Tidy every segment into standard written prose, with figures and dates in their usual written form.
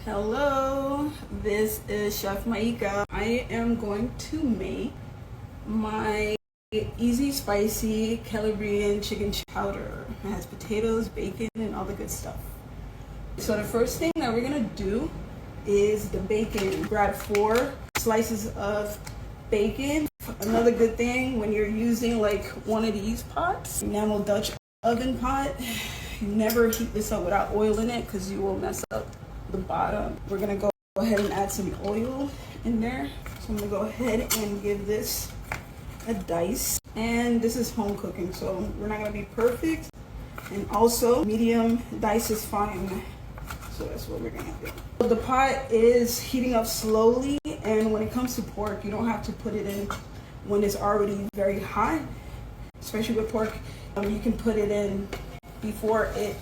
Hello, this is Chef Maika. I am going to make my easy spicy Calabrian chicken chowder. It has potatoes, bacon, and all the good stuff. So the first thing that we're gonna do is the bacon. Grab 4 slices of bacon. Another good thing when you're using like one of these pots, enamel Dutch oven pot, never heat this up without oil in it because you will mess up the bottom. We're gonna go ahead and add some oil in there. So I'm gonna go ahead and give this a dice. And this is home cooking, so we're not gonna be perfect. And also medium dice is fine. So that's what we're gonna do. The pot is heating up slowly, and when it comes to pork, you don't have to put it in when it's already very hot, especially with pork. You can put it in before it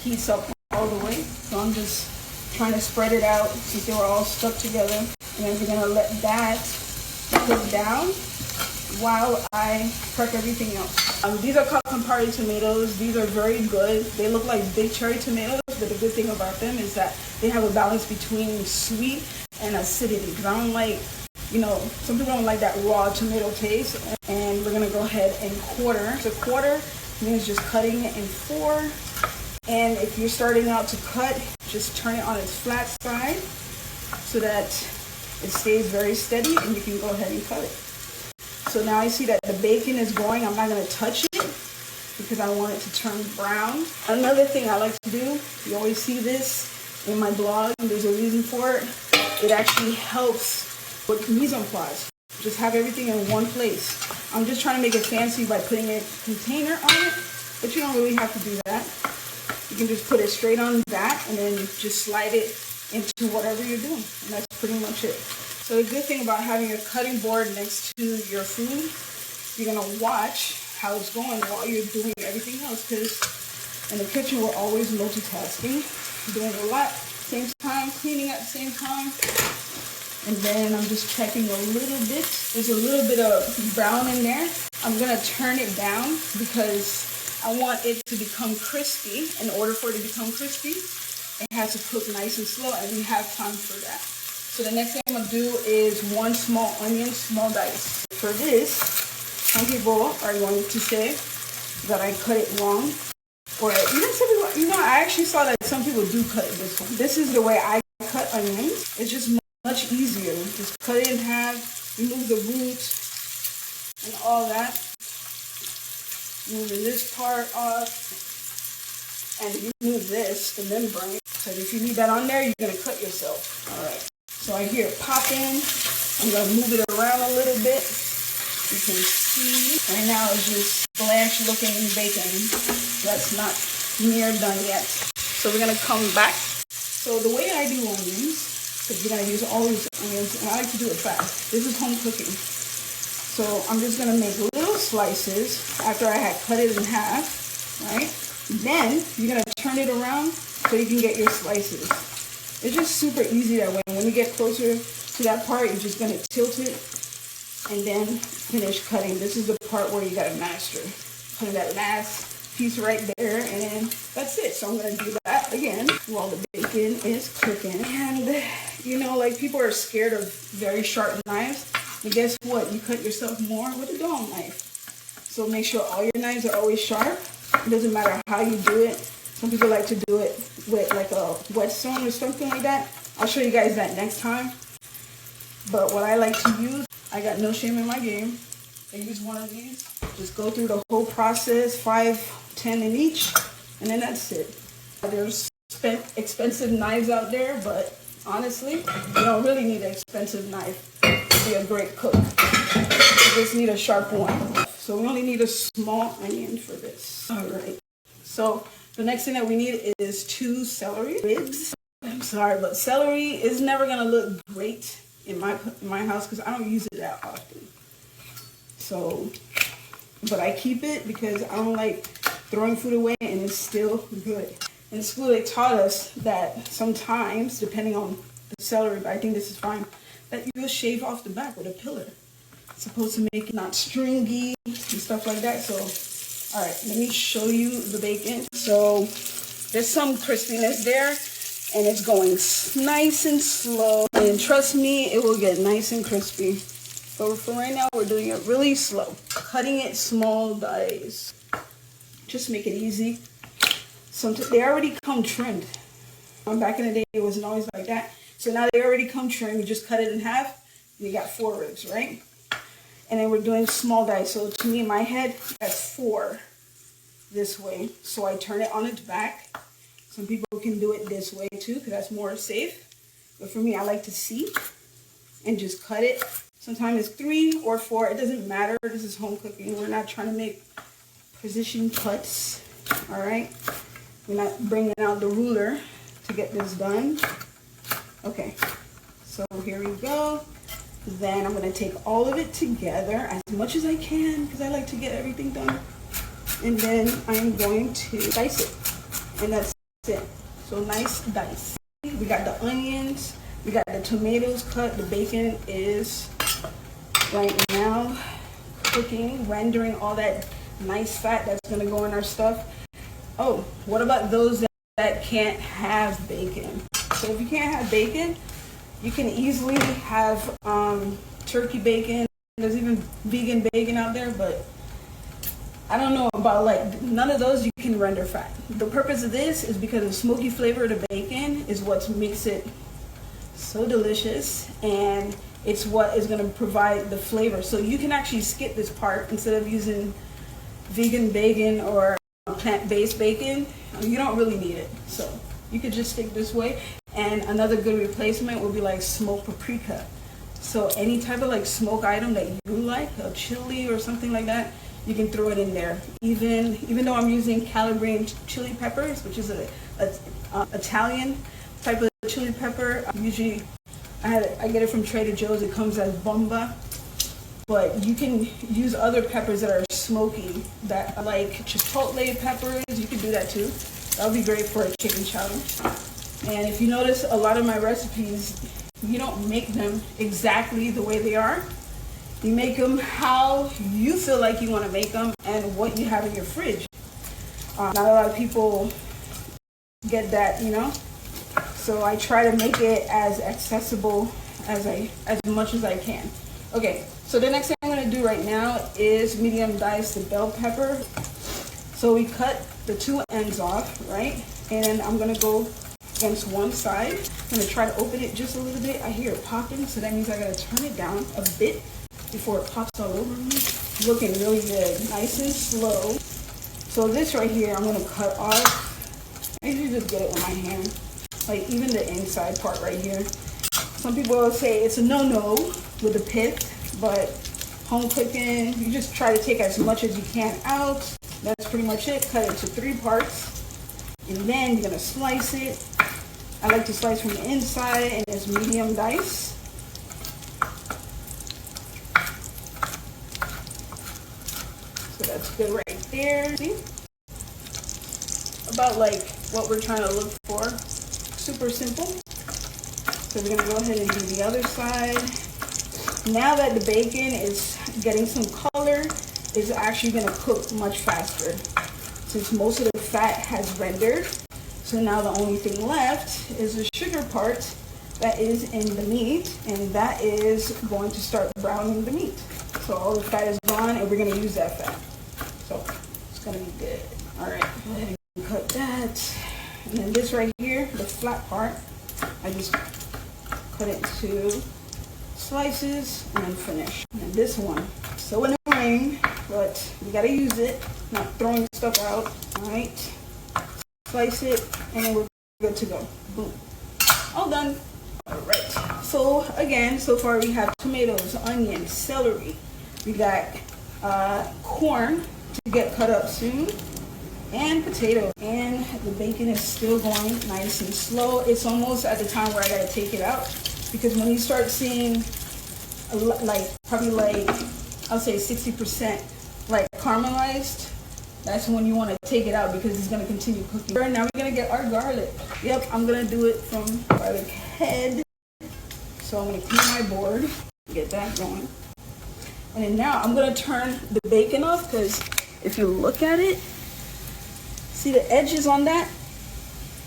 heats up all the way. So I'm just trying to spread it out since they were all stuck together. And then we're gonna let that cook down while I prep everything else. These are Campari tomatoes. These are very good. They look like big cherry tomatoes, but the good thing about them is that they have a balance between sweet and acidity. Because I don't like, some people don't like that raw tomato taste. And we're gonna go ahead and quarter. So quarter means just cutting it in 4. And if you're starting out to cut, just turn it on its flat side so that it stays very steady and you can go ahead and cut it. So now I see that the bacon is going. I'm not going to touch it because I want it to turn brown. Another thing I like to do, you always see this in my blog, and there's a reason for it. It actually helps with mise en place. Just have everything in one place. I'm just trying to make it fancy by putting a container on it, but you don't really have to do that. You can just put it straight on that and then just slide it into whatever you're doing. And that's pretty much it. So the good thing about having a cutting board next to your food, you're going to watch how it's going while you're doing everything else. Because in the kitchen, we're always multitasking, doing a lot at the same time, cleaning at the same time. And then I'm just checking a little bit. There's a little bit of brown in there. I'm going to turn it down because I want it to become crispy. In order for it to become crispy, it has to cook nice and slow, and we have time for that. So the next thing I'm gonna do is 1 small onion, small dice. For this, some people are going to say that I cut it wrong, or even some people, I actually saw that some people do cut it this one. This is the way I cut onions. It's just much easier. Just cut it in half, remove the roots and all that. Moving this part off, and you move this and then burn it. So if you leave that on there, you're gonna cut yourself. All right. So I hear it popping. I'm gonna move it around a little bit. You can see right now it's just blanched looking bacon. That's not near done yet. So we're gonna come back. So the way I do onions, because we're gonna use all these onions, and I like to do it fast. This is home cooking. So I'm just gonna make little slices after I had cut it in half, right? Then you're gonna turn it around so you can get your slices. It's just super easy that way. When you get closer to that part, you're just gonna tilt it and then finish cutting. This is the part where you gotta master. Putting that last piece right there, and then that's it. So I'm gonna do that again while the bacon is cooking. And like people are scared of very sharp knives. And guess what? You cut yourself more with a dull knife. So make sure all your knives are always sharp. It doesn't matter how you do it. Some people like to do it with like a whetstone or something like that. I'll show you guys that next time. But what I like to use, I got no shame in my game. I use one of these. Just go through the whole process, 5, 10 in each, and then that's it. There's expensive knives out there, but honestly, you don't really need an expensive knife to be a great cook. You just need a sharp one. So we only need a small onion for this. All right. So the next thing that we need is 2 celery ribs. I'm sorry, but celery is never gonna look great in my house because I don't use it that often. So, but I keep it because I don't like throwing food away and it's still good. In school, they taught us that sometimes, depending on the celery, but I think this is fine, that you'll shave off the back with a pillar. It's supposed to make it not stringy and stuff like that. So, all right, let me show you the bacon. So there's some crispiness there. And it's going nice and slow. And trust me, it will get nice and crispy. But for right now, we're doing it really slow. Cutting it small dice. Just make it easy. They already come trimmed. Back in the day, it wasn't always like that. So now they already come trimmed. You just cut it in half. And you got 4 ribs, right? And then we're doing small dice. So to me, in my head, that's 4 this way. So I turn it on its back. Some people can do it this way too, because that's more safe. But for me, I like to see and just cut it. Sometimes it's 3 or 4. It doesn't matter. This is home cooking. We're not trying to make precision cuts. All right. We're not bringing out the ruler to get this done. Okay. So here we go. Then I'm going to take all of it together as much as I can because I like to get everything done. And then I'm going to dice it. And that's it. So nice dice. We got the onions. We got the tomatoes cut. The bacon is right now cooking, rendering all that nice fat that's going to go in our stuff. Oh, what about those that can't have bacon? So if you can't have bacon, you can easily have turkey bacon. There's even vegan bacon out there, but I don't know about like none of those you can render fat. The purpose of this is because the smoky flavor of the bacon is what makes it so delicious, and it's what is going to provide the flavor. So you can actually skip this part instead of using vegan bacon or plant-based bacon. You don't really need it, so you could just stick this way. And another good replacement would be like smoked paprika. So any type of like smoke item that you like, a chili or something like that, you can throw it in there. Even though I'm using Calabrian chili peppers, which is a Italian type of chili pepper. Usually I get it from Trader Joe's. It comes as bomba. But you can use other peppers that are smoky, that are like chipotle peppers. You can do that too. That would be great for a chicken chowder. And if you notice, a lot of my recipes, you don't make them exactly the way they are. You make them how you feel like you want to make them and what you have in your fridge. Not a lot of people get that, you know. So I try to make it as accessible as much as I can. Okay, so the next thing I'm going to do right now is medium dice the bell pepper. So we cut the 2 ends off, right? And I'm going to go against one side. I'm going to try to open it just a little bit. I hear it popping, so that means I got to turn it down a bit before it pops all over me. Looking really good, nice and slow. So this right here, I'm going to cut off. I usually just get it with my hand, like even the inside part right here. Some people will say it's a no-no with the pith, but home cooking, you just try to take as much as you can out. That's pretty much it. Cut it to 3 parts. And then you're going to slice it. I like to slice from the inside, and it's medium dice. So that's good right there. See? About like what we're trying to look for. Super simple. So we're going to go ahead and do the other side. Now that the bacon is getting some color, it's actually going to cook much faster since most of the fat has rendered. So now the only thing left is the sugar part that is in the meat, and that is going to start browning the meat. So all the fat is gone, and we're going to use that fat. So it's going to be good. All right, go ahead and cut that. And then this right here, the flat part, I just cut it into slices and then finish. And this one, so annoying, but we gotta use it, not throwing stuff out. All right, slice it, and then we're good to go. Boom, all done. All right, so again, so far we have tomatoes, onions, celery. We got corn to get cut up soon, and potatoes. And the bacon is still going nice and slow. It's almost at the time where I gotta take it out, because when you start seeing probably I'll say 60% like caramelized, that's when you want to take it out because it's going to continue cooking. Now we're going to get our garlic. Yep, I'm going to do it from garlic head. So I'm going to clean my board, get that going. And then now I'm going to turn the bacon off, because if you look at it, see the edges on that?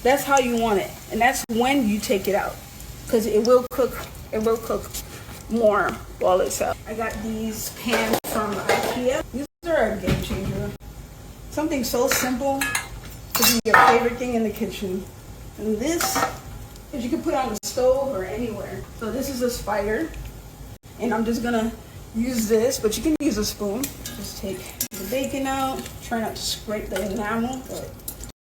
That's how you want it, and that's when you take it out, because it will cook. It will cook more while it's out. I got these pans from IKEA. These are a game changer. Something so simple to be your favorite thing in the kitchen. And this is you can put on the stove or anywhere. So this is a spider, and I'm just gonna use this, but you can use a spoon. Just take the bacon out. Try not to scrape the enamel, but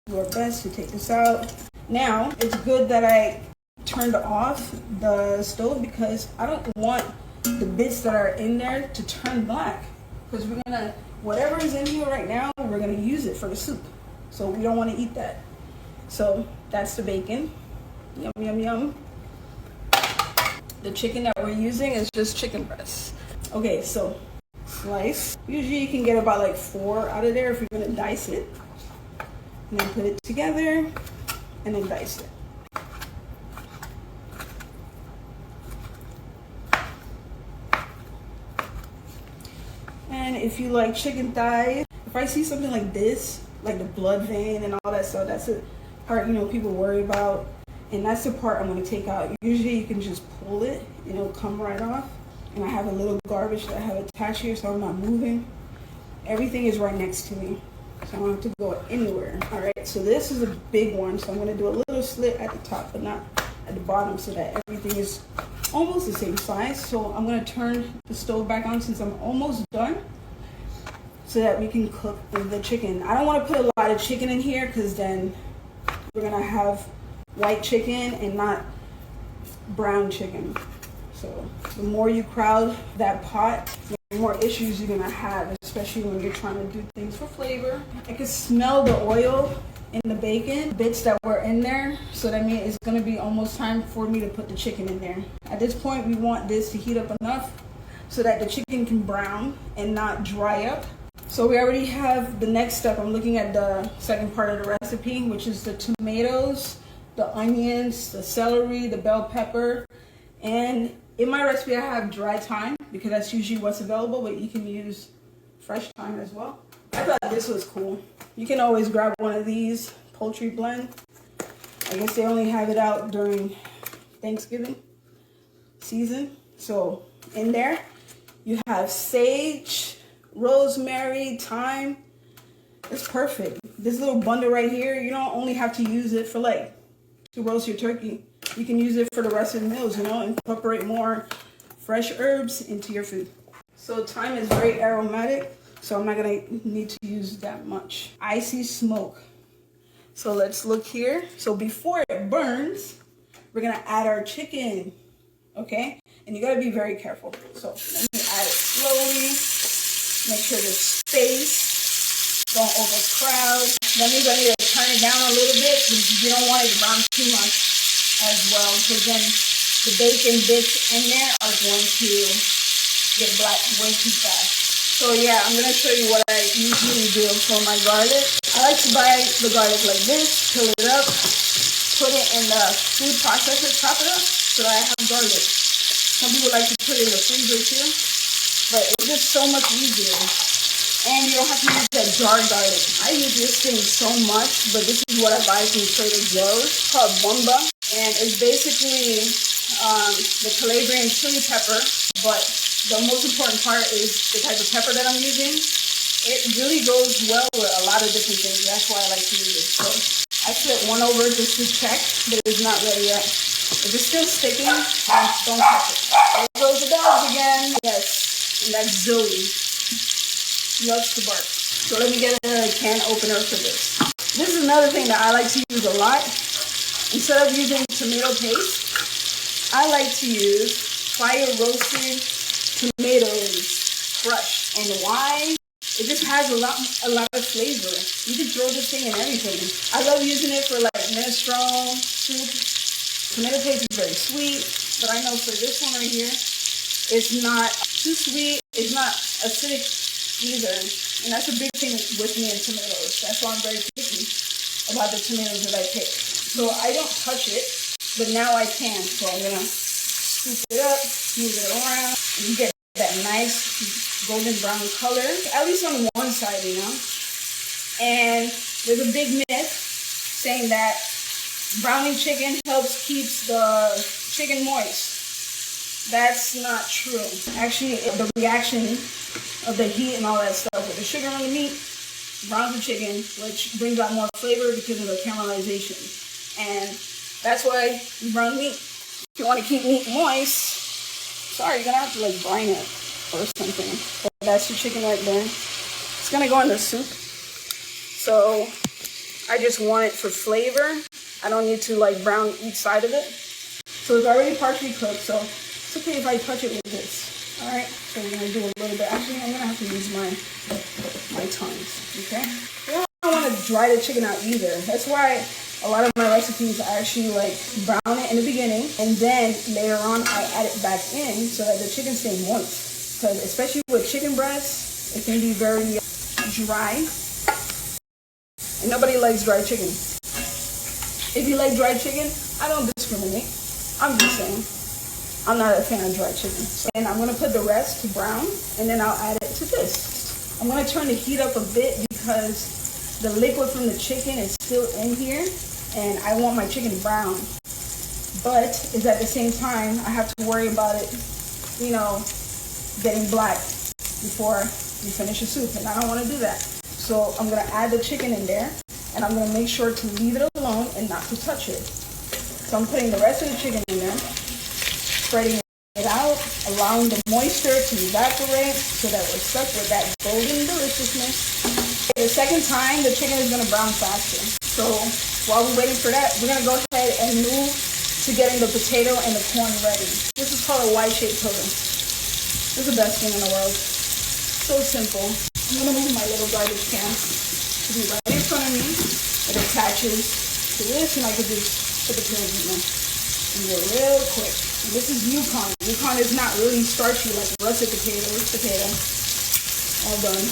do our best to take this out. Now, it's good that I turned off the stove because I don't want the bits that are in there to turn black. Because we're gonna, whatever is in here right now, we're gonna use it for the soup. So we don't wanna eat that. So that's the bacon. Yum, yum, yum. The chicken that we're using is just chicken breast. Okay, so slice. Usually you can get about like 4 out of there if you're gonna dice it. And then put it together and then dice it. And if you like chicken thighs, if I see something like this, like the blood vein and all that stuff, that's the part, you know, people worry about. And that's the part I'm gonna take out. Usually you can just pull it and it'll come right off. And I have a little garbage that I have attached here, so I'm not moving. Everything is right next to me, so I don't have to go anywhere. All right, so this is a big one, so I'm gonna do a little slit at the top, but not at the bottom, so that everything is almost the same size. So I'm gonna turn the stove back on since I'm almost done, so that we can cook the chicken. I don't wanna put a lot of chicken in here, because then we're gonna have white chicken and not brown chicken. So the more you crowd that pot, the more issues you're gonna have, especially when you're trying to do things for flavor. I can smell the oil in the bacon, bits that were in there. So that means it's gonna be almost time for me to put the chicken in there. At this point, we want this to heat up enough so that the chicken can brown and not dry up. So we already have the next step. I'm looking at the second part of the recipe, which is the tomatoes, the onions, the celery, the bell pepper, and in my recipe I have dry thyme because that's usually what's available, but you can use fresh thyme as well. I thought this was cool. You can always grab one of these poultry blend. I guess they only have it out during Thanksgiving season. So in there you have sage, rosemary, thyme. It's perfect. This little bundle right here, you don't only have to use it for like to roast your turkey. You can use it for the rest of the meals, you know, incorporate more fresh herbs into your food. So thyme is very aromatic, so I'm not gonna need to use that much. I see smoke. So let's look here. So before it burns, we're gonna add our chicken, okay? And you gotta be very careful. So let me add it slowly. Make sure there's space. Don't overcrowd. That means I need to turn it down a little bit because you don't want it to brown too much as well, because then the bacon bits in there are going to get black way too fast. So yeah, I'm gonna show you what I usually do for my garlic. I like to buy the garlic like this, peel it up, put it in the food processor, chop it up, so that I have garlic. Some people like to put it in the freezer too, but it's just so much easier. And you don't have to use that jar garlic. I use this thing so much, but this is what I buy from Trader Joe's. It's called Bomba. And it's basically the Calabrian chili pepper, but the most important part is the type of pepper that I'm using. It really goes well with a lot of different things. That's why I like to use it. So I flip one over just to check, but it's not ready yet. If it's still sticking, don't touch it. There goes the dogs again. Yes, and that's Zoe. Loves to bark. So let me get a can opener for this. This is another thing that I like to use a lot. Instead of using tomato paste, I like to use fire roasted tomatoes, crushed. And why? It just has a lot of flavor. You can throw this thing in everything. I love using it for like minestrone, soup. Tomato paste is very sweet, but I know for this one right here, it's not too sweet. It's not acidic either. And that's a big thing with me and tomatoes. That's why I'm very picky about the tomatoes that I pick. So I don't touch it, but now I can. So I'm gonna scoop it up, move it around, and you get that nice golden brown color, at least on one side, you know. And there's a big myth saying that browning chicken helps keeps the chicken moist. That's not true. Actually, the reaction of the heat and all that stuff with the sugar on the meat browns the chicken, which brings out more flavor because of the caramelization. And that's why you brown meat. If you want to keep meat moist, sorry, you're gonna have to like brine it or something. But that's your chicken right there. It's gonna go in the soup. So I just want it for flavor. I don't need to like brown each side of it. So it's already partially cooked, so it's okay if I touch it with this. Alright, so we're gonna do a little bit. Actually, I'm gonna have to use my tongs, okay? I don't want to dry the chicken out either. That's why a lot of my recipes I actually like brown it in the beginning, and then later on I add it back in so that the chicken stays moist. Because especially with chicken breasts, it can be very dry, and nobody likes dry chicken. If you like dry chicken, I don't discriminate. I'm just saying, I'm not a fan of dry chicken. And I'm gonna put the rest to brown, and then I'll add it to this. I'm gonna turn the heat up a bit because the liquid from the chicken is still in here, and I want my chicken brown. But it's at the same time, I have to worry about it, you know, getting black before we finish the soup, and I don't wanna do that. So I'm gonna add the chicken in there, and I'm gonna make sure to leave it alone and not to touch it. So I'm putting the rest of the chicken in there, spreading it out, allowing the moisture to evaporate so that we're stuck with that golden deliciousness. The second time, the chicken is gonna brown faster. So while we're waiting for that, we're gonna go ahead and move to getting the potato and the corn ready. This is called a Y-shaped pudding. This is the best thing in the world. So simple. I'm gonna move my little garbage can to be right in front of me. It attaches to this, and I could just put the potatoes in there and go real quick. And this is Yukon. Yukon is not really starchy like russet potato. All done.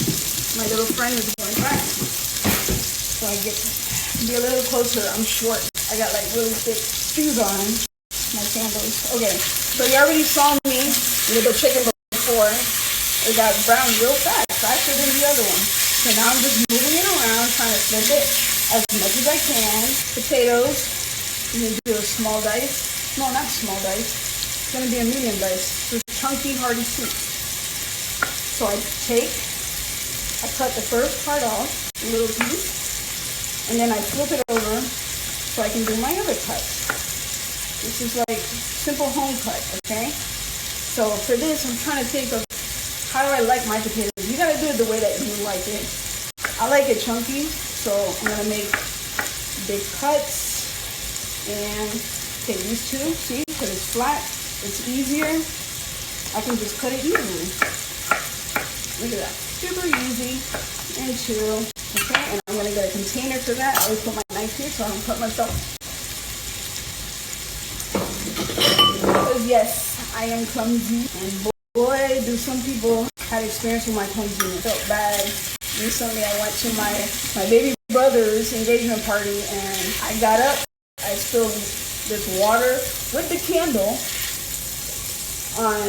My little friend is going back, so I get to be a little closer. I'm short. I got like really thick shoes on. My sandals. Okay, so you already saw me with the chicken before. It got brown real fast, faster than the other one. So now I'm just moving it around, trying to flip it as much as I can. Potatoes, I'm going to do a small dice. No, not small dice. It's going to be a medium dice. It's a chunky, hearty soup. So I cut the first part off, a little piece, and then I flip it over so I can do my other cut. This is like simple home cut, okay? So for this, I'm trying to think of how do I like my potatoes. You gotta do it the way that you like it. I like it chunky, so I'm gonna make big cuts and take these two, see, because it's flat, it's easier. I can just cut it easily. Look at that, super easy and two. Okay, and I'm gonna get a container for that. I always put my knife here so I don't cut myself. Because yes, I am clumsy, and boy, do some people have experience with my clumsiness. Felt bad. Recently, I went to my baby brother's engagement party, and I got up, I spilled this water with the candle on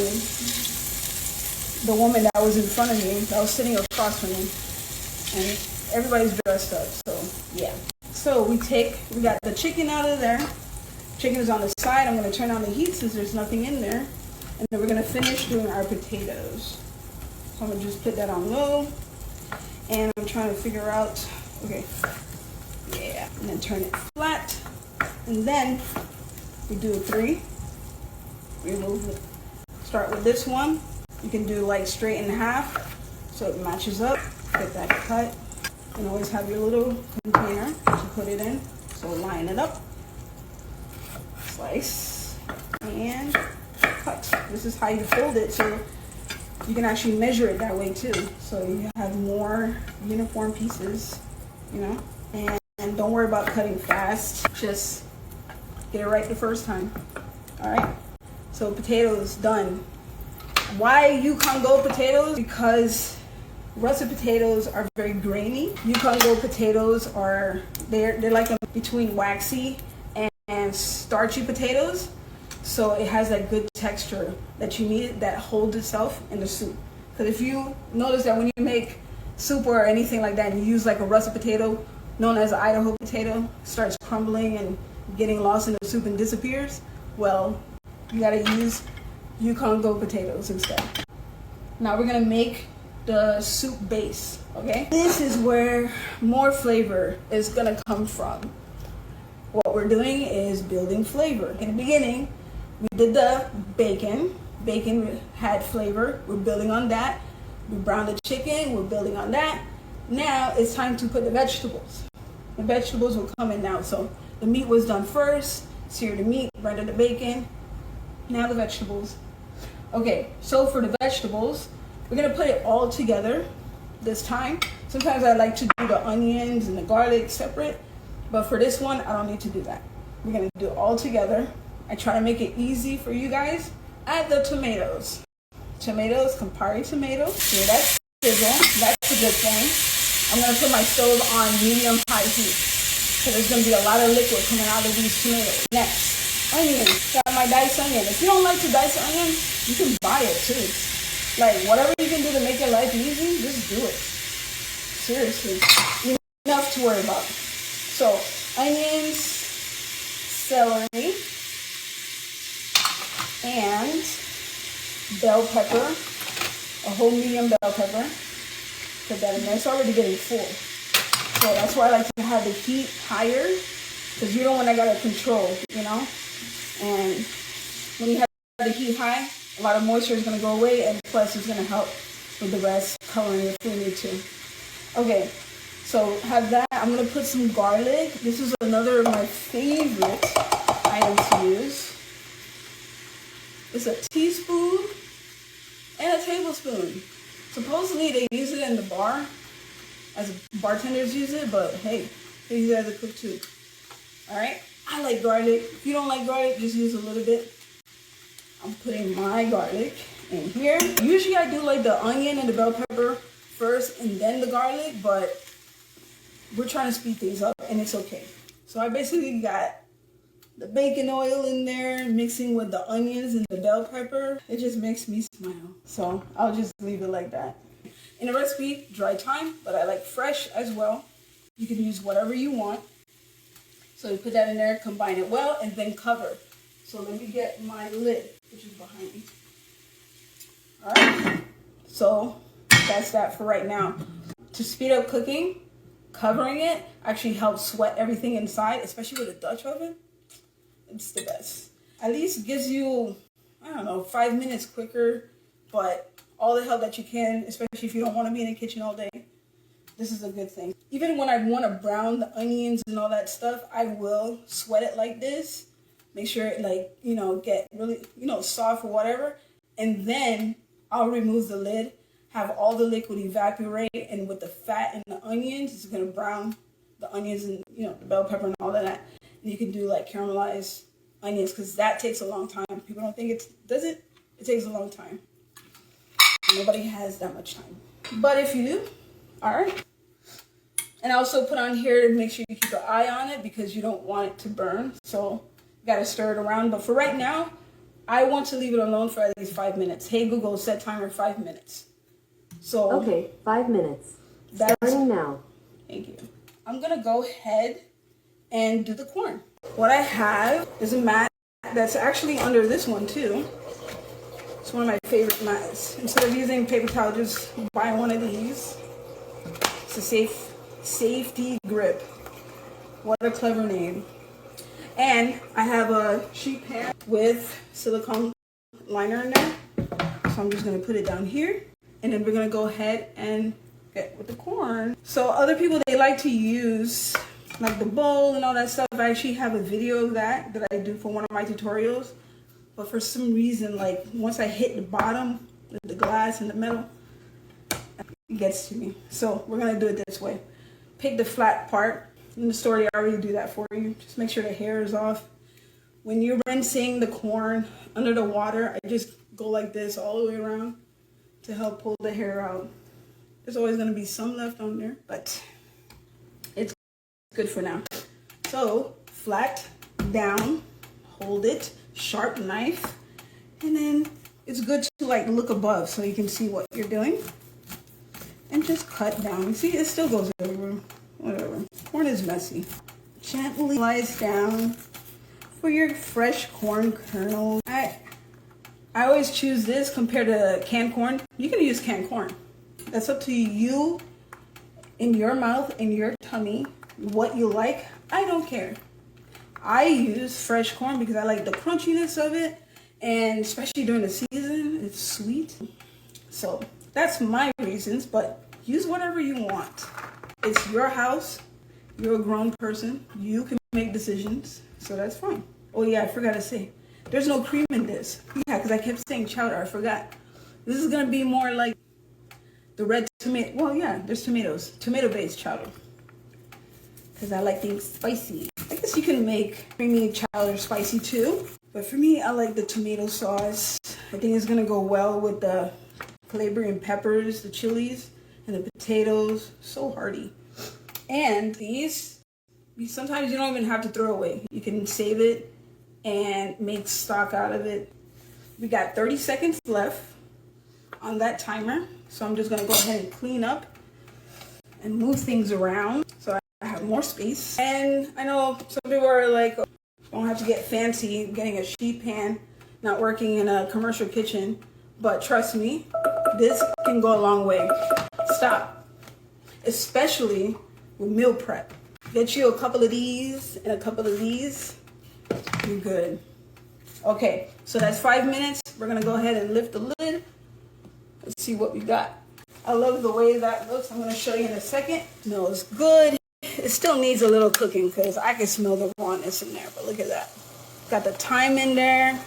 the woman that was in front of me, that was sitting across from me, and everybody's dressed up, so yeah. So we got the chicken out of there. Chicken is on the side. I'm going to turn on the heat since there's nothing in there. And then we're going to finish doing our potatoes. So I'm going to just put that on low. And I'm trying to figure out, okay, yeah. And then turn it flat. And then we do a 3. Remove it. Start with this one. You can do like straight in half so it matches up. Get that cut. And always have your little container to put it in. So line it up. Slice. And cut. This is how you fold it, so you can actually measure it that way too. So you have more uniform pieces, you know. And don't worry about cutting fast. Just get it right the first time. All right. So potatoes done. Why Yukon Gold potatoes? Because russet potatoes are very grainy. Yukon Gold potatoes they're like between waxy and starchy potatoes. So it has that good texture that you need that holds itself in the soup. Because if you notice that when you make soup or anything like that and you use like a russet potato known as an Idaho potato, it starts crumbling and getting lost in the soup and disappears, well, you gotta use Yukon Gold potatoes instead. Now we're gonna make the soup base, okay? This is where more flavor is gonna come from. What we're doing is building flavor. In the beginning, we did the bacon. Bacon had flavor. We're building on that. We browned the chicken. We're building on that. Now it's time to put the vegetables. The vegetables will come in now. So the meat was done first. Sear the meat, render the bacon. Now the vegetables. Okay, so for the vegetables, we're gonna put it all together this time. Sometimes I like to do the onions and the garlic separate, but for this one, I don't need to do that. We're gonna do it all together. I try to make it easy for you guys. Add the tomatoes. Tomatoes, Campari tomatoes. See that sizzle, that's a good thing. I'm gonna put my stove on medium-high heat, because there's gonna be a lot of liquid coming out of these tomatoes. Next, onions. Got my diced onion. If you don't like to dice onion, you can buy it too. Like, whatever you can do to make your life easy, just do it. Seriously. Enough to worry about. So, onions, celery, and bell pepper, a whole medium bell pepper. Put that in there. It's already getting full. So that's why I like to have the heat higher, because you're the one that got to control, you know? And when you have the heat high, a lot of moisture is going to go away, and plus it's going to help with the rest, coloring if we need to. Okay, so have that. I'm going to put some garlic. This is another of my favorite items to use. It's a teaspoon and a tablespoon. Supposedly they use it in the bar, as bartenders use it, but hey, they use it as a cook too. Alright, I like garlic. If you don't like garlic, just use a little bit. I'm putting my garlic in here. Usually I do like the onion and the bell pepper first and then the garlic, but we're trying to speed things up and it's okay. So I basically got the bacon oil in there mixing with the onions and the bell pepper. It just makes me smile. So I'll just leave it like that. In a recipe, dry thyme, but I like fresh as well. You can use whatever you want. So you put that in there, combine it well, and then cover. So let me get my lid, which is behind me. All right, so that's that for right now. To speed up cooking, covering it actually helps sweat everything inside, especially with a Dutch oven. It's the best. At least gives you, I don't know, 5 minutes quicker, but all the help that you can, especially if you don't want to be in the kitchen all day. This is a good thing. Even when I want to brown the onions and all that stuff, I will sweat it like this. Make sure it, like, you know, get really, you know, soft or whatever. And then I'll remove the lid, have all the liquid evaporate, and with the fat and the onions, it's going to brown the onions and, you know, the bell pepper and all of that. And you can do like caramelized onions, because that takes a long time. People don't think it does it. It takes a long time. Nobody has that much time. But if you do, all right. And I also put on here to make sure you keep an eye on it, because you don't want it to burn. So you got to stir it around. But for right now, I want to leave it alone for at least 5 minutes. Hey, Google, set timer 5 minutes. So okay, 5 minutes. Starting now. Thank you. I'm going to go ahead and do the corn. What I have is a mat that's actually under this one too. It's one of my favorite mats. Instead of using paper towel, just buy one of these. It's a safety grip. What a clever name. And I have a sheet pan with silicone liner in there. So I'm just going to put it down here. And then we're going to go ahead and get with the corn. So other people, they like to use like the bowl and all that stuff. I actually have a video of that I do for one of my tutorials. But for some reason, like once I hit the bottom with the glass and the metal, it gets to me. So we're going to do it this way. Pick the flat part. In the store, they already do that for you. Just make sure the hair is off. When you're rinsing the corn under the water, I just go like this all the way around to help pull the hair out. There's always going to be some left on there, but it's good for now. So flat down, hold it, sharp knife, and then it's good to like look above so you can see what you're doing. And just cut down. You see, it still goes everywhere. Whatever. Corn is messy. Gently slice down For your fresh corn kernels, I always choose this compared to canned corn. You can use canned corn. That's up to you, in your mouth, in your tummy, what you like. I don't care. I use fresh corn because I like the crunchiness of it, and especially during the season, it's sweet. So that's my reasons, but use whatever you want. It's your house. You're a grown person. You can make decisions, so that's fine. Oh yeah, I forgot to say, there's no cream in this. Yeah, because I kept saying chowder, I forgot. This is gonna be more like the red tomato. Well, yeah, there's tomatoes. Tomato-based chowder. Because I like things spicy. I guess you can make creamy chowder spicy too. But for me, I like the tomato sauce. I think it's gonna go well with the Calabrian peppers, the chilies, and the potatoes. So hearty. And these, sometimes you don't even have to throw away. You can save it and make stock out of it. We got 30 seconds left on that timer. So I'm just gonna go ahead and clean up and move things around so I have more space. And I know some people are like, oh, don't have to get fancy getting a sheet pan, not working in a commercial kitchen. But trust me, this can go a long way. Stop. Especially with meal prep. Get you a couple of these and a couple of these. You're good. Okay, so that's 5 minutes. We're gonna go ahead and lift the lid. Let's see what we got. I love the way that looks. I'm gonna show you in a second. Smells good. It still needs a little cooking because I can smell the rawness in there, but look at that. Got the thyme in there.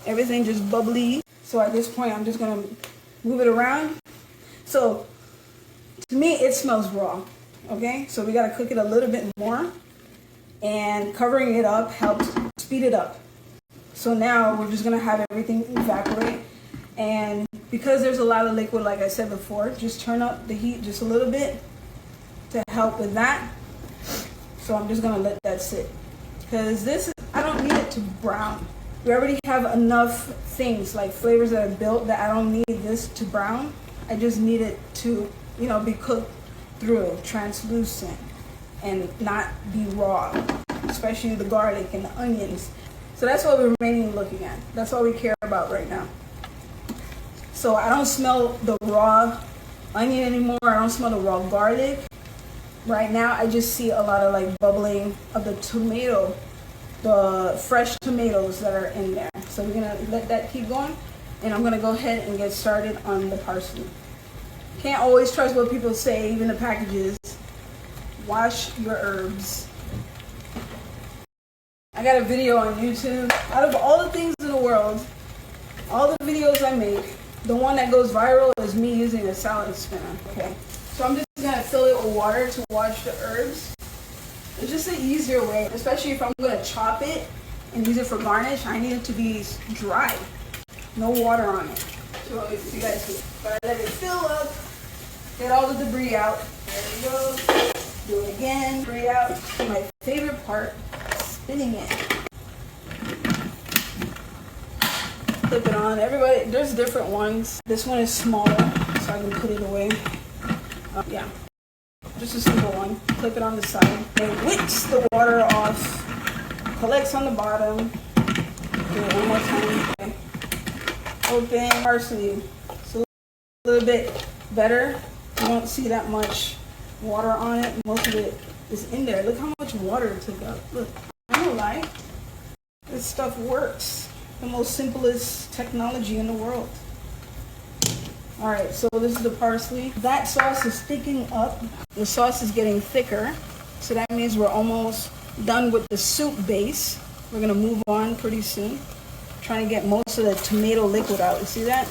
Everything just bubbly. So at this point, I'm just gonna move it around. So to me, it smells raw. Okay, so we gotta cook it a little bit more, and covering it up helps speed it up. So now we're just gonna have everything evaporate, and because there's a lot of liquid, like I said before, just turn up the heat just a little bit to help with that. So I'm just gonna let that sit, because this is, I don't need it to brown. We already have enough things like flavors that are built that I don't need this to brown. I just need it to, you know, be cooked through, translucent, and not be raw, especially the garlic and the onions. So that's what we're mainly looking at. That's all we care about right now. So I don't smell the raw onion anymore. I don't smell the raw garlic. Right now I just see a lot of like bubbling of the tomato, the fresh tomatoes that are in there. So we're gonna let that keep going, and I'm gonna go ahead and get started on the parsley. Can't always trust what people say, even the packages. Wash your herbs. I got a video on YouTube. Out of all the things in the world, all the videos I make, the one that goes viral is me using a salad spinner. Okay, so I'm just gonna fill it with water to wash the herbs. It's just an easier way, especially if I'm gonna chop it and use it for garnish. I need it to be dry, no water on it. So if you guys see, but I let it fill up, get all the debris out. There we go. Do it again, debris out. My favorite part, spinning it. Flip it on. Everybody, there's different ones. This one is smaller, so I can put it away. Yeah, just a simple one. Clip it on the side. It wicks the water off. Collects on the bottom. Do it one more time. Okay. Open parsley. So a little bit better. You don't see that much water on it. Most of it is in there. Look how much water it took up. Look, I don't lie. This stuff works. The most simplest technology in the world. All right, so this is the parsley. That sauce is thickening up. The sauce is getting thicker. So that means we're almost done with the soup base. We're gonna move on pretty soon. Trying to get most of the tomato liquid out. You see that?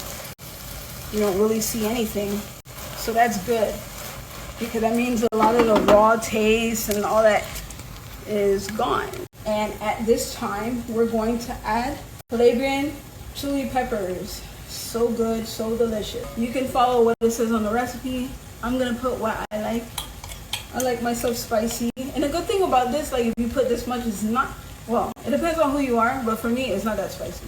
You don't really see anything. So that's good, because that means a lot of the raw taste and all that is gone. And at this time, we're going to add Calabrian chili peppers. So good, so delicious. You can follow what it says on the recipe. I'm gonna put what I like. I like myself spicy. And the good thing about this, like if you put this much, it's not, well, it depends on who you are, but for me, it's not that spicy.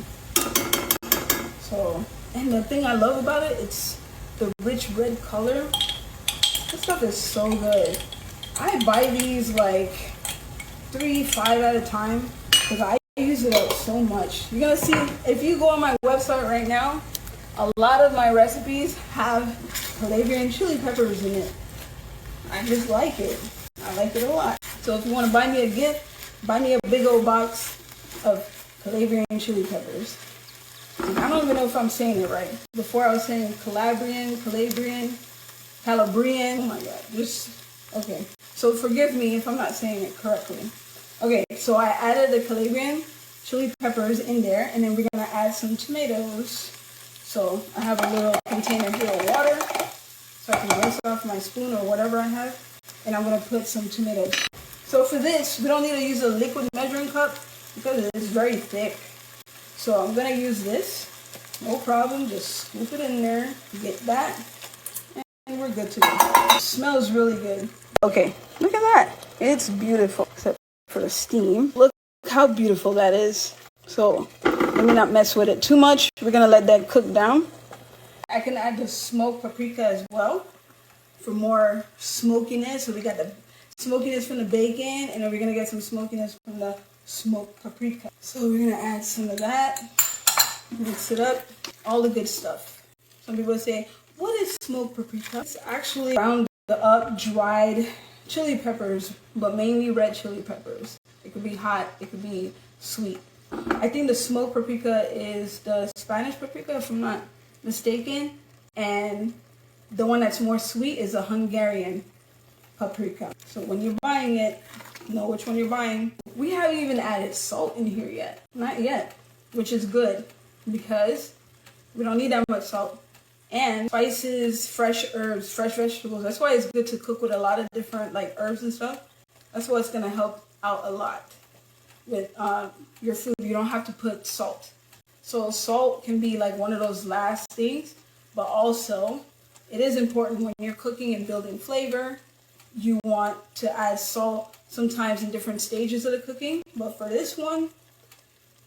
So, and the thing I love about it, it's the rich red color. This stuff is so good. I buy these like 3, 5 at a time, because I it up so much. You're gonna see, if you go on my website right now, a lot of my recipes have Calabrian chili peppers in it. I just like it. I like it a lot. So if you want to buy me a gift, buy me a big old box of Calabrian chili peppers. And I don't even know if I'm saying it right. Before I was saying Calabrian. Oh my God, okay. So forgive me if I'm not saying it correctly. Okay, so I added the Calabrian chili peppers in there, and then we're gonna add some tomatoes. So I have a little container here of water, so I can rinse off my spoon or whatever I have, and I'm gonna put some tomatoes. So for this, we don't need to use a liquid measuring cup because it's very thick. So I'm gonna use this, no problem, just scoop it in there, get that, and we're good to go. It smells really good. Okay, look at that. It's beautiful, except for the steam. Look how beautiful that is. So let me not mess with it too much. We're gonna let that cook down. I can add the smoked paprika as well for more smokiness. So we got the smokiness from the bacon, and then we're gonna get some smokiness from the smoked paprika. So we're gonna add some of that, mix it up, all the good stuff. Some people say, what is smoked paprika? It's actually ground up dried chili peppers, but mainly red chili peppers. It could be hot, it could be sweet. I think the smoked paprika is the Spanish paprika, if I'm not mistaken, and the one that's more sweet is a Hungarian paprika. So when you're buying it, know which one you're buying. We haven't even added salt in here yet. Not yet, which is good because we don't need that much salt. And spices, fresh herbs, fresh vegetables. That's why it's good to cook with a lot of different like herbs and stuff. That's what's gonna help out a lot with your food. You don't have to put salt. So salt can be like one of those last things, but also it is important when you're cooking and building flavor. You want to add salt sometimes in different stages of the cooking, but for this one,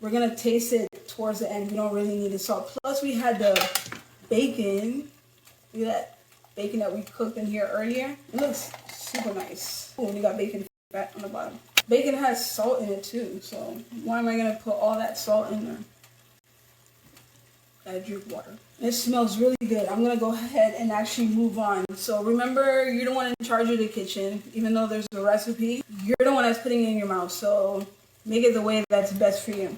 we're gonna taste it towards the end. We don't really need the salt. Plus we had the bacon. Look at that bacon that we cooked in here earlier. It looks super nice. Oh, and you got bacon fat on the bottom. Bacon has salt in it too, so why am I gonna put all that salt in there? Gotta drink water. It smells really good. I'm gonna go ahead and actually move on. So remember, you're the one in charge of the kitchen. Even though there's a recipe, you're the one that's putting it in your mouth. So make it the way that's best for you.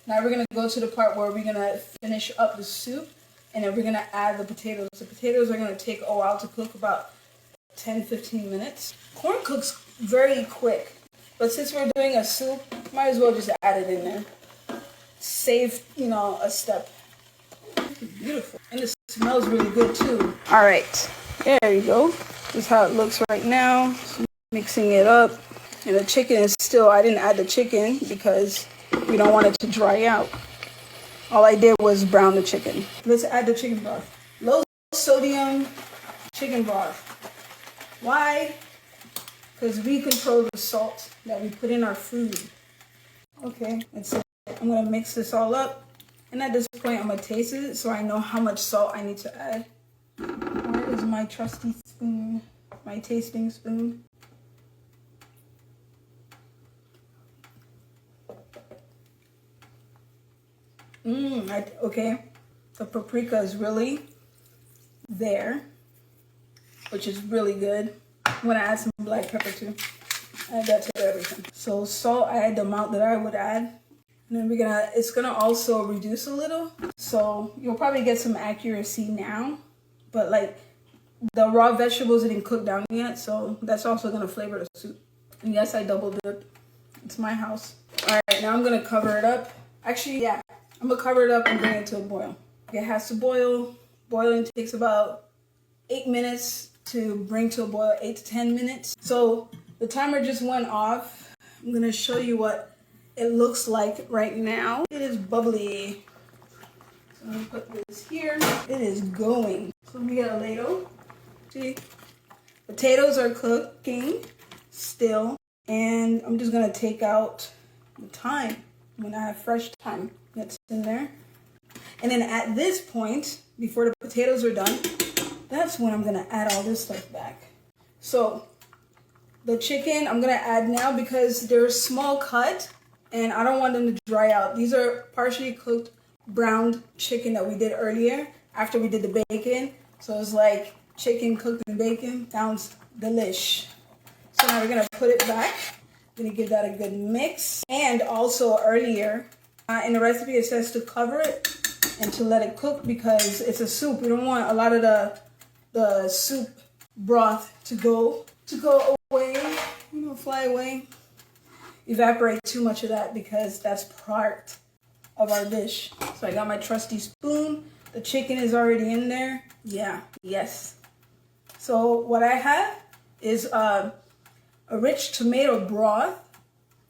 Now we're gonna go to the part where we're gonna finish up the soup, and then we're gonna add the potatoes. The potatoes are gonna take a while to cook, about 10-15 minutes. Corn cooks very quick, but since we're doing a soup, might as well just add it in there. Save, a step. Beautiful. And it smells really good too. All right, there you go. This is how it looks right now. Mixing it up. And the chicken is still, I didn't add the chicken because we don't want it to dry out. All I did was brown the chicken. Let's add the chicken broth. Low sodium chicken broth. Why? Because we control the salt that we put in our food. Okay, that's it. I'm gonna mix this all up. And at this point, I'm gonna taste it so I know how much salt I need to add. Where is my trusty spoon? My tasting spoon? Okay. The paprika is really there, which is really good. I'm gonna add some black pepper too. Add that to everything. So salt, I add the amount that I would add. And then it's gonna also reduce a little. So you'll probably get some accuracy now, but like the raw vegetables didn't cook down yet, so that's also gonna flavor the soup. And yes, I double dipped. It's my house. All right, now I'm gonna cover it up. Actually, yeah, I'm gonna cover it up and bring it to a boil. It has to boil. Boiling takes about 8 minutes to bring to a boil, 8 to 10 minutes. So the timer just went off. I'm gonna show you what it looks like right now. It is bubbly. So I'm gonna put this here. It is going. So let me get a ladle. See, potatoes are cooking still, and I'm just gonna take out the thyme. When I have fresh thyme that's in there. And then at this point, before the potatoes are done, that's when I'm gonna add all this stuff back. So the chicken I'm gonna add now because they're small cut. and I don't want them to dry out. These are partially cooked browned chicken that we did earlier after we did the bacon. So it's like chicken cooked in bacon. Sounds delish. So now we're gonna put it back. Gonna give that a good mix. And also earlier in the recipe it says to cover it and to let it cook because it's a soup. We don't want a lot of the soup broth to go away, fly away. Evaporate too much of that because that's part of our dish. So I got my trusty spoon. The chicken is already in there. Yeah, yes. So what I have is a rich tomato broth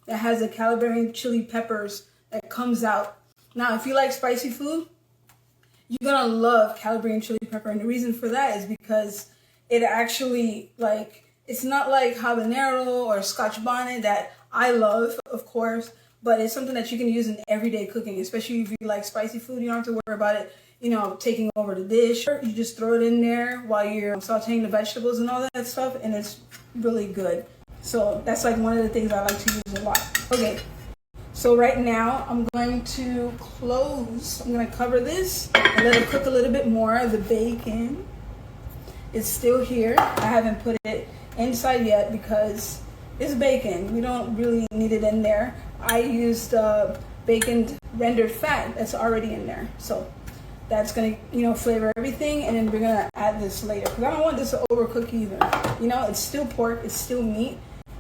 that has the Calabrian chili peppers that comes out. Now, if you like spicy food, you're gonna love Calabrian chili pepper. And the reason for that is because it actually, it's not like habanero or Scotch bonnet that I love, of course, but it's something that you can use in everyday cooking, especially if you like spicy food. You don't have to worry about it, taking over the dish. You just throw it in there while you're sauteing the vegetables and all that stuff, and it's really good. So that's like one of the things I like to use a lot. Okay, so right now I'm going to cover this and let it cook a little bit more. The bacon is still here. I haven't put it inside yet because it's bacon. We don't really need it in there. I used bacon rendered fat that's already in there. So that's gonna, flavor everything, and then we're gonna add this later. Because I don't want this to overcook either. It's still pork, it's still meat.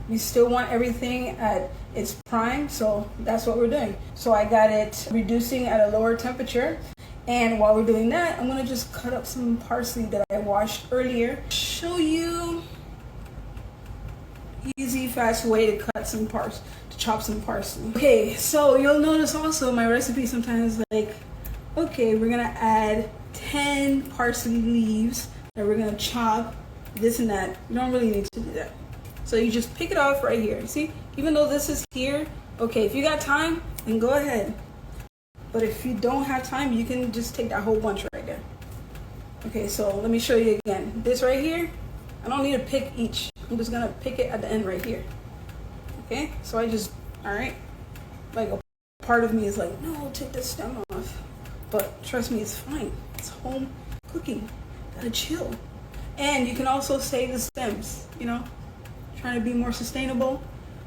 We still want everything at its prime, so that's what we're doing. So I got it reducing at a lower temperature. And while we're doing that, I'm gonna just cut up some parsley that I washed earlier. Show you easy, fast way to chop some parsley. Okay, so you'll notice also my recipe sometimes okay, we're gonna add 10 parsley leaves that we're gonna chop, this and that. You don't really need to do that. So you just pick it off right here. See, even though this is here, okay, if you got time, then go ahead. But if you don't have time, you can just take that whole bunch right there. Okay, so let me show you again. This right here, I don't need to pick each. I'm just gonna pick it at the end right here. Okay, so all right. A part of me is like, no, take the stem off. But trust me, it's fine. It's home cooking. Gotta chill. And you can also save the stems, trying to be more sustainable.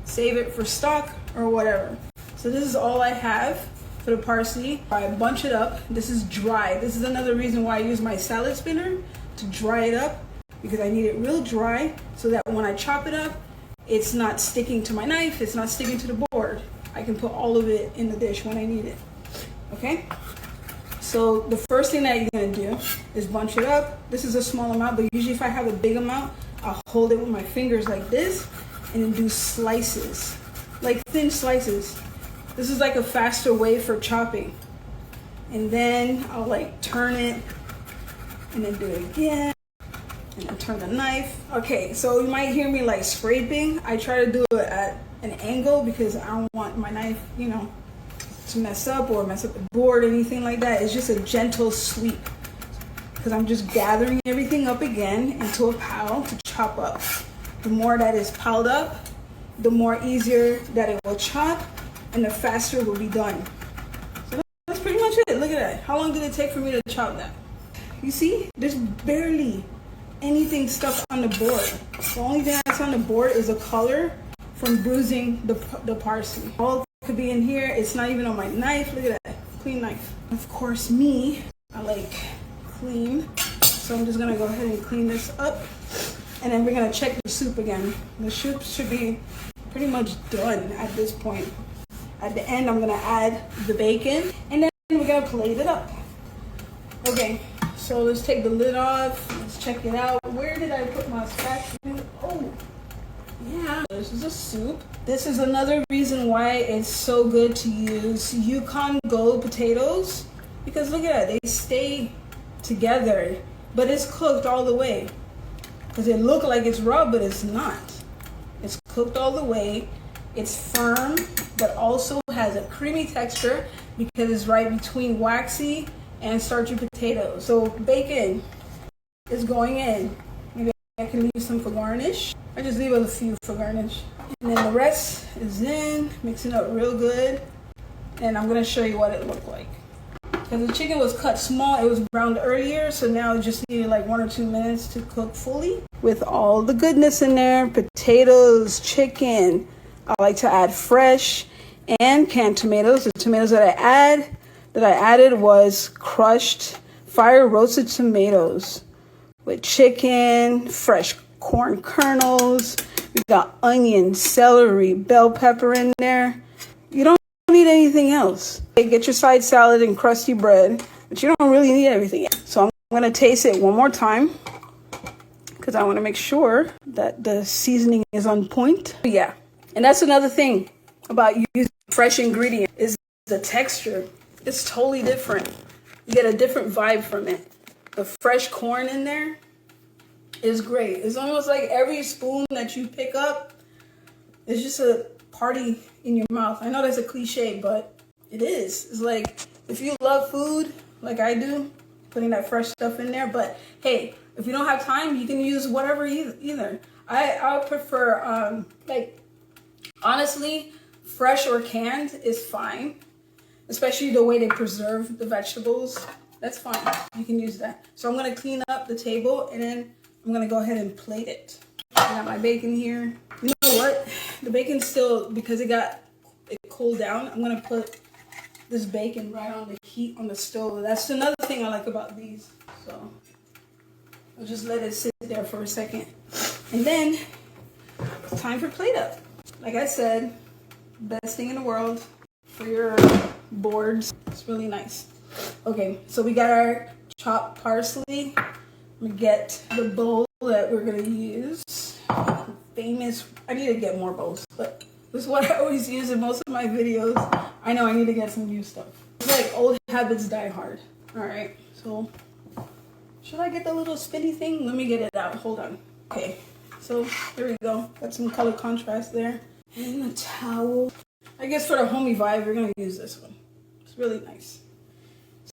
Save it for stock or whatever. So this is all I have for the parsley. I bunch it up. This is dry. This is another reason why I use my salad spinner to dry it up, because I need it real dry so that when I chop it up, it's not sticking to my knife, it's not sticking to the board. I can put all of it in the dish when I need it. Okay? So the first thing that you're gonna do is bunch it up. This is a small amount, but usually if I have a big amount, I'll hold it with my fingers like this and then do slices, like thin slices. This is like a faster way for chopping. And then I'll turn it and then do it again. And then turn the knife. Okay, so you might hear me scraping. I try to do it at an angle because I don't want my knife, to mess up or mess up the board or anything like that. It's just a gentle sweep because I'm just gathering everything up again into a pile to chop up. The more that is piled up, the more easier that it will chop and the faster it will be done. So that's pretty much it. Look at that. How long did it take for me to chop that? You see, there's barely anything stuck on the board. The only thing that's on the board is a color from bruising the parsley. All could be in here. It's not even on my knife. Look at that, clean knife. Of course, I like clean. So I'm just gonna go ahead and clean this up. And then we're gonna check the soup again. The soup should be pretty much done at this point. At the end, I'm gonna add the bacon and then we're gonna plate it up. Okay, so let's take the lid off. Let's check it out. Where did I put my spatula? Oh, yeah, this is a soup. This is another reason why it's so good to use Yukon Gold potatoes, because look at that, they stay together, but it's cooked all the way. Because it looks like it's raw, but it's not. It's cooked all the way. It's firm, but also has a creamy texture because it's right between waxy and starchy potatoes. So bacon is going in. Maybe I can leave some for garnish. I just leave a few for garnish. And then the rest is in, mixing up real good. And I'm gonna show you what it looked like. Because the chicken was cut small, it was browned earlier, so now it just needed like 1 or 2 minutes to cook fully. With all the goodness in there, potatoes, chicken. I like to add fresh and canned tomatoes. The tomatoes that I added was crushed fire roasted tomatoes with chicken, fresh corn kernels. We got onion, celery, bell pepper in there. You don't need anything else. Get your side salad and crusty bread, but you don't really need everything. So I'm gonna taste it one more time because I want to make sure that the seasoning is on point. Yeah, and that's another thing about using fresh ingredients is the texture. It's totally different. You get a different vibe from it. The fresh corn in there is great. It's almost like every spoon that you pick up is just a party in your mouth. I know that's a cliche, but it is. It's like if you love food like I do, putting that fresh stuff in there. But hey, if you don't have time, you can use whatever either. I prefer like honestly, fresh or canned is fine, especially the way they preserve the vegetables. That's fine. You can use that. So I'm gonna clean up the table and then I'm gonna go ahead and plate it. I got my bacon here. You know what? The bacon still, because it cooled down, I'm gonna put this bacon right on the heat on the stove. That's another thing I like about these. So I'll just let it sit there for a second. And then it's time for plate up. Like I said, best thing in the world for your boards. It's really nice. Okay, so we got our chopped parsley. We get the bowl that we're gonna use. Famous. I need to get more bowls, but this is what I always use in most of my videos. I know I need to get some new stuff. It's like old habits die hard. All right, so should I get the little spinny thing? Let me get it out. Hold on. Okay, so here we go. Got some color contrast there. And a towel. I guess for the homey vibe, we're gonna use this one. It's really nice.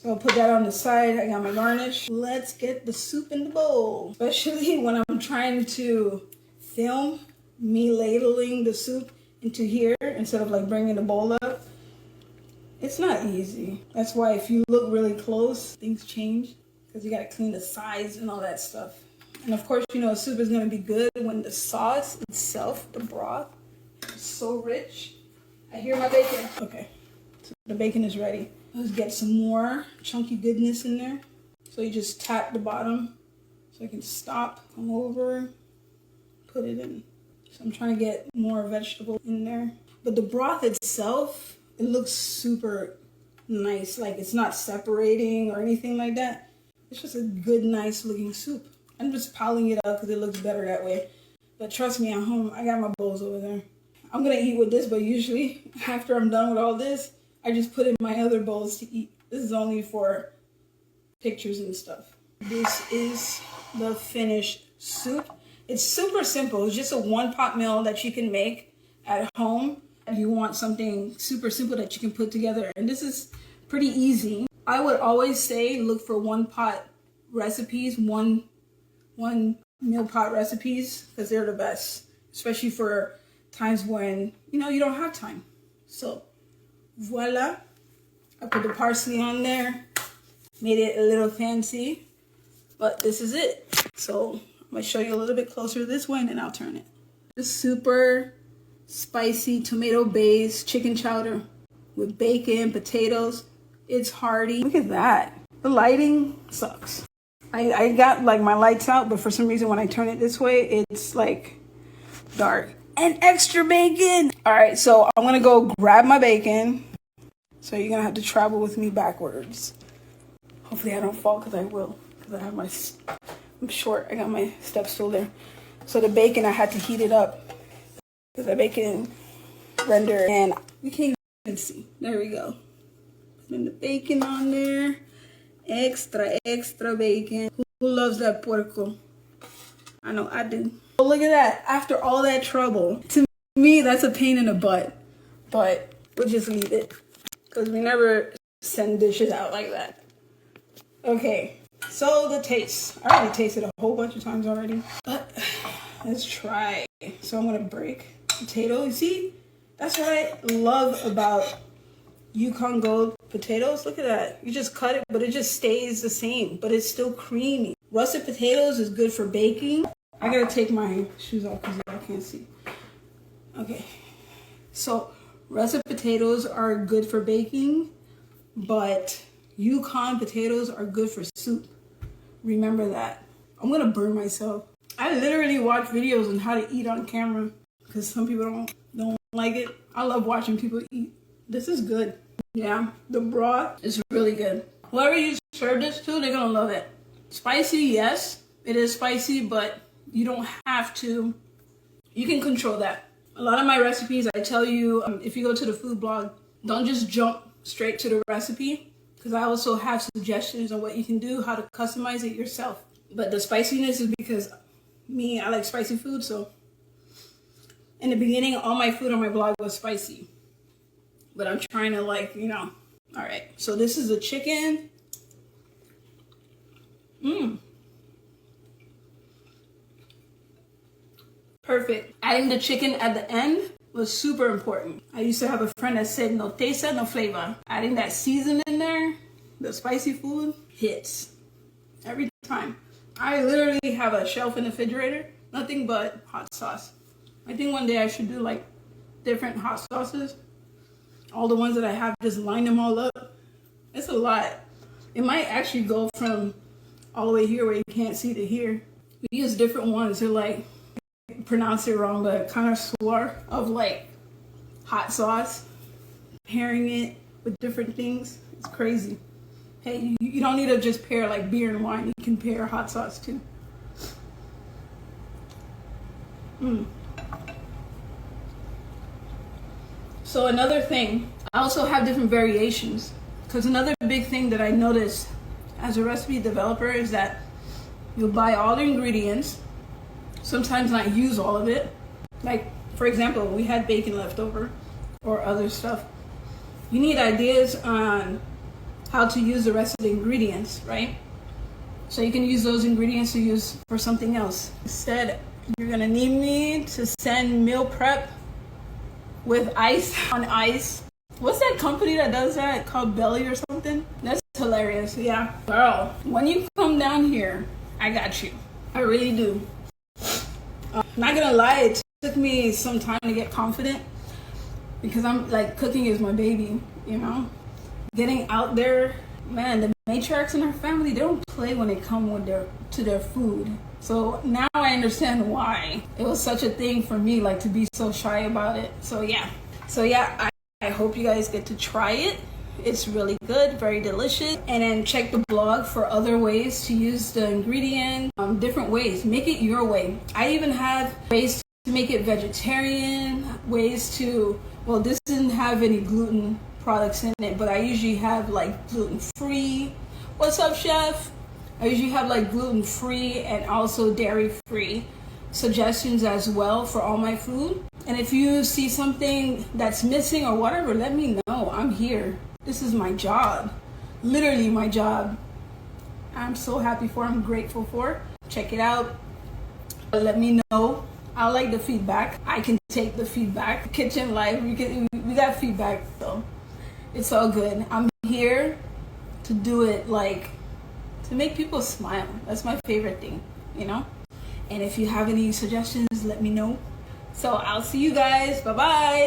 So I'll put that on the side. I got my garnish. Let's get the soup in the bowl. Especially when I'm trying to film me ladling the soup into here instead of like bringing the bowl up. It's not easy. That's why if you look really close, things change because you gotta clean the sides and all that stuff. And of course, you know, soup is gonna be good when the sauce itself, the broth, is so rich. I hear my bacon. Okay, so the bacon is ready. Let's get some more chunky goodness in there. So you just tap the bottom so I can stop, come over, put it in. So I'm trying to get more vegetable in there. But the broth itself, it looks super nice. Like it's not separating or anything like that. It's just a good, nice looking soup. I'm just piling it up because it looks better that way. But trust me, at home, I got my bowls over there. I'm gonna eat with this, but usually after I'm done with all this, I just put in my other bowls to eat. This is only for pictures and stuff. This is the finished soup. It's super simple. It's just a one-pot meal that you can make at home. If you want something super simple that you can put together. And this is pretty easy. I would always say look for one-pot recipes, one meal pot recipes, because they're the best. Especially for times when, you know, you don't have time. So voila, I put the parsley on there, made it a little fancy, but this is it. So I'm gonna show you a little bit closer this way and then I'll turn it. This super spicy tomato-based chicken chowder with bacon, potatoes. It's hearty. Look at that. The lighting sucks. I got like my lights out, but for some reason when I turn it this way, it's like dark. And extra bacon. All right, so I'm gonna go grab my bacon. So you're gonna have to travel with me backwards. Hopefully I don't fall, because I will. Because I have my, I'm short, I got my step stool there. So the bacon, I had to heat it up. Because the bacon rendered, and we can't even see. There we go. Putting the bacon on there. Extra bacon. Who loves that puerco? I know I do. Oh, look at that. After all that trouble, to me, that's a pain in the butt. But we'll just leave it, because we never send dishes out like that. Okay, so the taste. I already tasted a whole bunch of times already, but let's try. So I'm gonna break potato. You see, that's what I love about Yukon Gold potatoes. Look at that. You just cut it, but it just stays the same, but it's still creamy. Russet potatoes is good for baking. I gotta take my shoes off because I can't see. Okay, so russet potatoes are good for baking, but Yukon potatoes are good for soup. Remember that. I'm gonna burn myself. I literally watch videos on how to eat on camera because some people don't like it. I love watching people eat. This is good. Yeah, the broth is really good. Whoever you serve this to, they're gonna love it. Spicy, yes, it is spicy, but you don't have to. You can control that. A lot of my recipes, I tell you, if you go to the food blog, don't just jump straight to the recipe, because I also have suggestions on what you can do, how to customize it yourself. But the spiciness is because I like spicy food, so in the beginning, all my food on my blog was spicy. But I'm trying to all right. So this is the chicken. Perfect. Adding the chicken at the end was super important. I used to have a friend that said, no taste, no flavor. Adding that season in there, the spicy food, hits every time. I literally have a shelf in the refrigerator, nothing but hot sauce. I think one day I should do different hot sauces. All the ones that I have, just line them all up. It's a lot. It might actually go from all the way here where you can't see to here. We use different ones. They're pronounce it wrong, but connoisseur of hot sauce, pairing it with different things. It's crazy. Hey, you don't need to just pair beer and wine. You can pair hot sauce too. So another thing, I also have different variations, because another big thing that I noticed as a recipe developer is that you'll buy all the ingredients, sometimes not use all of it. For example, we had bacon left over or other stuff. You need ideas on how to use the rest of the ingredients, right? So you can use those ingredients to use for something else. Instead, you're gonna need me to send meal prep with ice on ice. What's that company that does that, called Belly or something? That's hilarious. Yeah, girl, when you come down here, I got you. I really do. Not gonna lie, it took me some time to get confident, because I'm cooking is my baby, getting out there. Man, the matriarchs in our family, they don't play when they come to their food. So now I understand why it was such a thing for me, to be so shy about it. So yeah, I hope you guys get to try it. It's really good, very delicious. And then check the blog for other ways to use the ingredient, different ways. Make it your way. I even have ways to make it vegetarian, ways to, well, this didn't have any gluten products in it, but I usually have gluten-free. What's up, chef? I usually have gluten-free and also dairy-free suggestions as well for all my food. And if you see something that's missing or whatever, let me know. I'm here. This is my job. Literally my job. I'm so happy for, I'm grateful for. Check it out. Let me know. I like the feedback. I can take the feedback. Kitchen life, we got feedback, so it's all good. I'm here to do it to make people smile. That's my favorite thing, And if you have any suggestions, let me know. So I'll see you guys. Bye-bye.